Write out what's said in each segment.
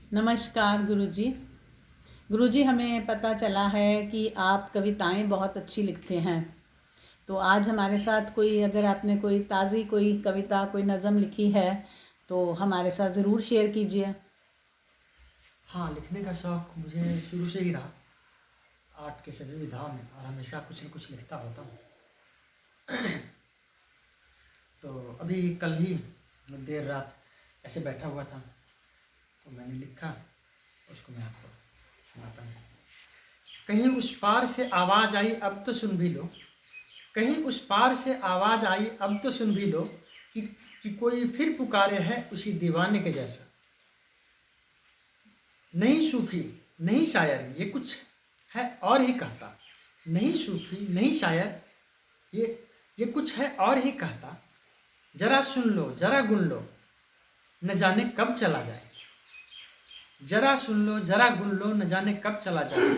नमस्कार गुरुजी। गुरुजी, हमें पता चला है कि आप कविताएं बहुत अच्छी लिखते हैं। तो आज हमारे साथ कोई, अगर आपने कोई ताज़ी कोई कविता, कोई नज़म लिखी है तो हमारे साथ ज़रूर शेयर कीजिए। हाँ, लिखने का शौक़ मुझे शुरू से ही रहा। आर्ट के सभी विधाओं में और हमेशा कुछ न कुछ लिखता होता हूँ। तो अभी कल ही देर रात ऐसे बैठा हुआ था तो मैंने लिखा, उसको मैं आपको सुनाता हूँ। कहीं उस पार से आवाज़ आई अब तो सुन भी लो, कहीं उस पार से आवाज़ आई अब तो सुन भी लो कि, कि कोई फिर पुकारे है उसी दीवाने के जैसा। नहीं सूफी नहीं शायर ये कुछ है और ही कहता, नहीं सूफी नहीं शायर ये कुछ है और ही कहता। जरा सुन लो जरा गुन लो न जाने कब चला जाए, जरा सुन लो जरा गुन लो न जाने कब चला जाए।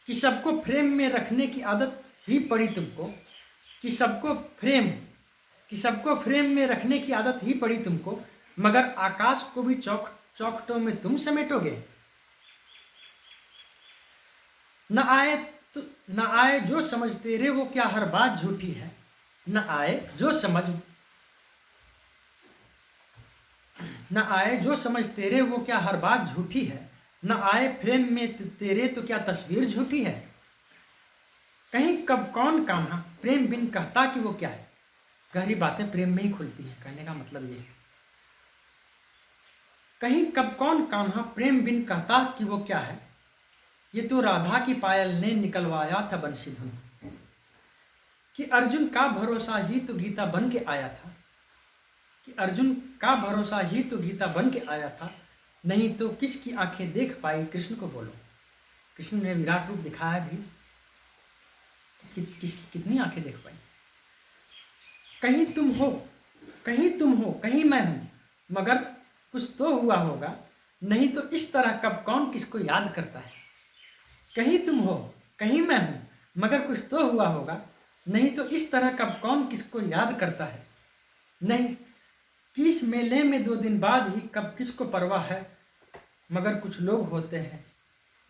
कि सबको फ्रेम में रखने की आदत ही पड़ी तुमको, कि सबको फ्रेम में रखने की आदत ही पड़ी तुमको, मगर आकाश को भी चौखटों में तुम समेटोगे। न आए तो न आए जो समझ तेरे वो क्या हर बात झूठी है, न आए जो समझ तेरे वो क्या हर बात झूठी है, न आए फ्रेम में तेरे तो क्या तस्वीर झूठी है। कहीं कब कौन कान्हा प्रेम बिन कहता कि वो क्या है। गहरी बातें प्रेम में ही खुलती हैं, कहने का मतलब ये है। कहीं कब कौन कान्हा प्रेम बिन कहता कि वो क्या है, ये तो राधा की पायल ने निकलवाया था बंसी धुन। कि अर्जुन का भरोसा ही तो गीता बन के आया था, कि अर्जुन का भरोसा ही तो गीता बन के आया था। नहीं तो किसकी आंखें देख पाई कृष्ण को बोलो। कृष्ण ने विराट रूप दिखाया भी, किसकी कितनी आंखें देख पाई। कहीं तुम हो कहीं मैं हूं, मगर कुछ तो हुआ होगा, नहीं तो इस तरह कब कौन किसको याद करता है। कहीं तुम हो कहीं मैं हूं, मगर कुछ तो हुआ होगा, नहीं तो इस तरह कब कौन किसको याद करता है। नहीं कि इस मेले में 2 दिन बाद ही कब किसको परवाह है, मगर कुछ लोग होते हैं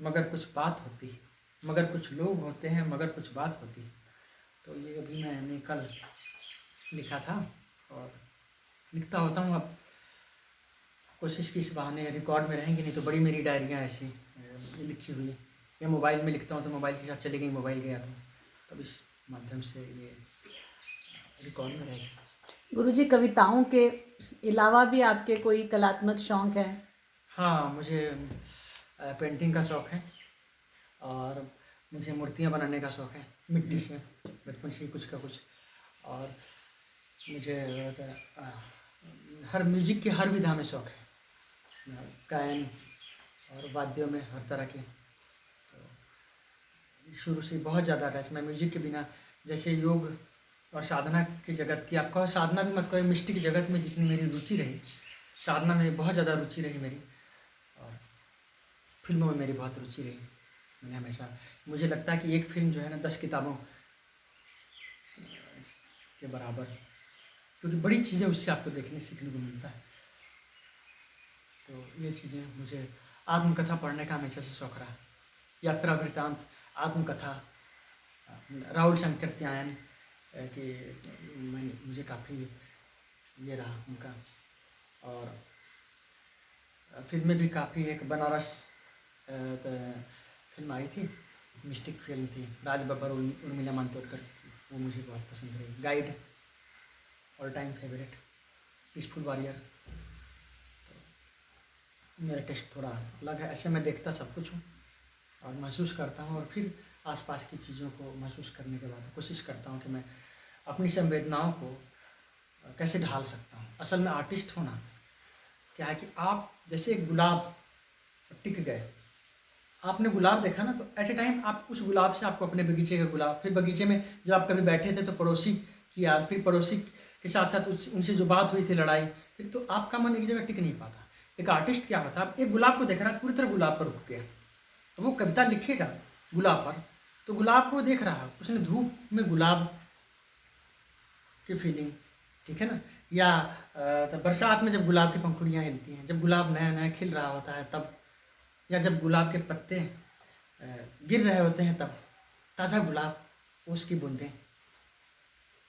मगर कुछ बात होती है, मगर कुछ लोग होते हैं मगर कुछ बात होती है। तो ये अभी मैंने कल लिखा था और लिखता होता हूँ। अब कोशिश की इस बहाने रिकॉर्ड में रहेंगी, नहीं तो बड़ी मेरी डायरियाँ ऐसी लिखी हुई है, या मोबाइल में लिखता हूँ तो मोबाइल के साथ चली गई, मोबाइल गया तो इस माध्यम से ये रिकॉर्ड में रहेगी। गुरुजी, कविताओं के अलावा भी आपके कोई कलात्मक शौक़ है? हाँ, मुझे पेंटिंग का शौक़ है और मुझे मूर्तियाँ बनाने का शौक़ है मिट्टी से, बचपन से ही कुछ का कुछ। और मुझे हर म्यूजिक के हर विधा में शौक़ है, गायन और वाद्यों में हर तरह के। तो शुरू से बहुत ज़्यादा अटैच मैं म्यूजिक के बिना, जैसे योग और साधना की जगत की, आपको साधना भी मत कहो, मिस्टिक जगत में जितनी मेरी रुचि रही, साधना में बहुत ज़्यादा रुचि रही मेरी, और फिल्मों में मेरी बहुत रुचि रही। मैंने हमेशा, मुझे लगता है कि एक फिल्म जो है ना 10 किताबों के बराबर, क्योंकि बड़ी चीज़ें उससे आपको देखने सीखने को मिलता है। तो ये चीज़ें मुझे, आत्मकथा पढ़ने का हमेशा से शौक़ रहा। यात्रा वृत्तांत, आत्मकथा, राहुल शंकर त्यायन कि मुझे काफ़ी ये रहा उनका। और फिल्में भी काफ़ी, एक बनारस फिल्म आई थी, मिस्टिक फिल्म थी, राज बब्बर उर्मिला मातोंडकर, वो मुझे बहुत पसंद रही। Guide all time favourite, peaceful warrior. तो मेरा टेस्ट थोड़ा अलग है, ऐसे मैं देखता सब कुछ हूँ और महसूस करता हूँ, और फिर आसपास की चीज़ों को महसूस करने के बाद कोशिश करता हूँ कि मैं अपनी संवेदनाओं को कैसे ढाल सकता हूँ। असल में आर्टिस्ट होना क्या है कि आप जैसे एक गुलाब टिक गए, आपने गुलाब देखा ना, तो एट ए टाइम आप उस गुलाब से, आपको अपने बगीचे का गुलाब, फिर बगीचे में जब आप कभी बैठे थे तो पड़ोसी की याद, फिर पड़ोसी के साथ साथ उनसे जो बात हुई थी, लड़ाई, फिर तो आपका मन एक जगह टिक नहीं पाता। एक आर्टिस्ट क्या होता है, आप एक गुलाब को देख रहा है, पूरी तरह गुलाब पर रुक गया, तो वो कविता लिखेगा गुलाब पर, तो गुलाब को देख रहा है, उसने धूप में गुलाब की फीलिंग, ठीक है ना। या तो बरसात में जब गुलाब की पंखुड़ियाँ हिलती हैं, जब गुलाब नया नया खिल रहा होता है, तब या जब गुलाब के पत्ते गिर रहे होते हैं तब ताज़ा गुलाब उसकी बूंदें,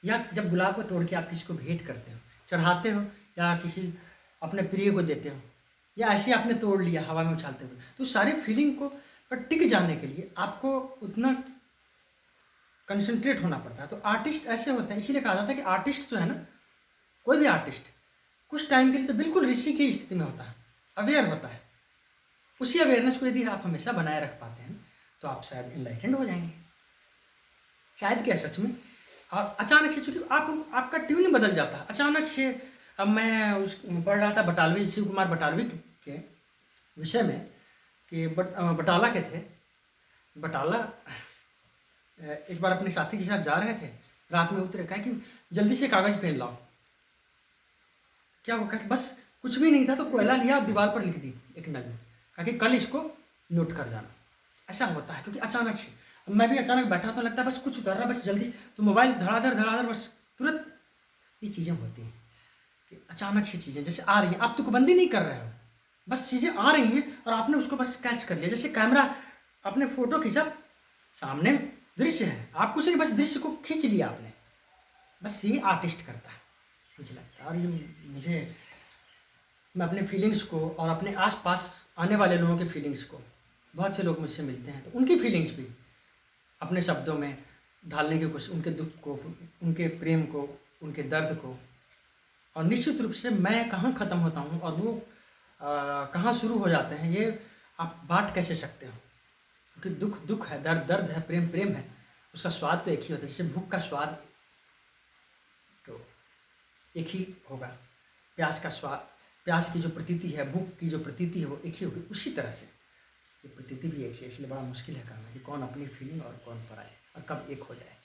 या जब गुलाब को तोड़ के आप किसी को भेंट करते हो, चढ़ाते हो, या किसी अपने प्रिय को देते हो, या ऐसे आपने तोड़ लिया हवा में उछालते हुए, तो सारी फीलिंग को पर टिक जाने के लिए आपको उतना कंसंट्रेट होना पड़ता है। तो आर्टिस्ट ऐसे होते हैं, इसीलिए कहा जाता है कि आर्टिस्ट जो है ना, कोई भी आर्टिस्ट कुछ टाइम के लिए तो बिल्कुल ऋषि की स्थिति में होता है, अवेयर होता है। उसी अवेयरनेस को यदि आप हमेशा बनाए रख पाते हैं तो आप शायद इनलाइटेंड हो जाएंगे, शायद क्या सच में। और अचानक से चूँकि आपका ट्यून बदल जाता है अचानक से। अब मैं पढ़ रहा था बटालवी, शिव कुमार बटालवी के विषय में कि बटाला के थे। बटाला एक बार अपने साथी के साथ जा रहे थे, रात में उतरे, कहा कि जल्दी से कागज़ पेन लाओ। क्या वो कहते, बस कुछ भी नहीं था तो कोयला लिया और दीवार पर लिख दी एक नज़म, कहा कि कल इसको नोट कर जाना। ऐसा होता है क्योंकि अचानक से, मैं भी अचानक बैठा तो लगता है बस कुछ उतर रहा, बस जल्दी, तो मोबाइल धड़ाधड़ बस तुरंत। ये चीज़ें होती हैं कि अचानक से चीज़ें जैसे आ रही हैं, आप तुकबंदी नहीं कर रहे हो, बस चीज़ें आ रही हैं और आपने उसको बस कैच कर लिया। जैसे कैमरा, आपने फ़ोटो खींचा, सामने दृश्य है, आप कुछ नहीं, बस दृश्य को खींच लिया आपने। बस ये आर्टिस्ट करता है मुझे लगता है। और ये मैं अपने फीलिंग्स को और अपने आसपास आने वाले लोगों के फीलिंग्स को, बहुत से लोग मुझसे मिलते हैं तो उनकी फीलिंग्स भी अपने शब्दों में ढालने की कोशिश, उनके दुख को, उनके प्रेम को, उनके दर्द को। और निश्चित रूप से मैं कहाँ ख़त्म होता हूँ और वो कहाँ शुरू हो जाते हैं, ये आप बांट कैसे सकते हो। क्योंकि दुख दुख है, दर्द दर्द है, प्रेम प्रेम है, उसका स्वाद तो एक ही होता है। जैसे भूख का स्वाद तो एक ही होगा, प्यास का स्वाद, प्यास की जो प्रतीति है, भूख की जो प्रतीति है वो एक ही होगी। उसी तरह से ये प्रतीति भी एक ही है। इसलिए बड़ा मुश्किल है कहना कि कौन अपनी फीलिंग और कौन पराए और कब एक हो जाए।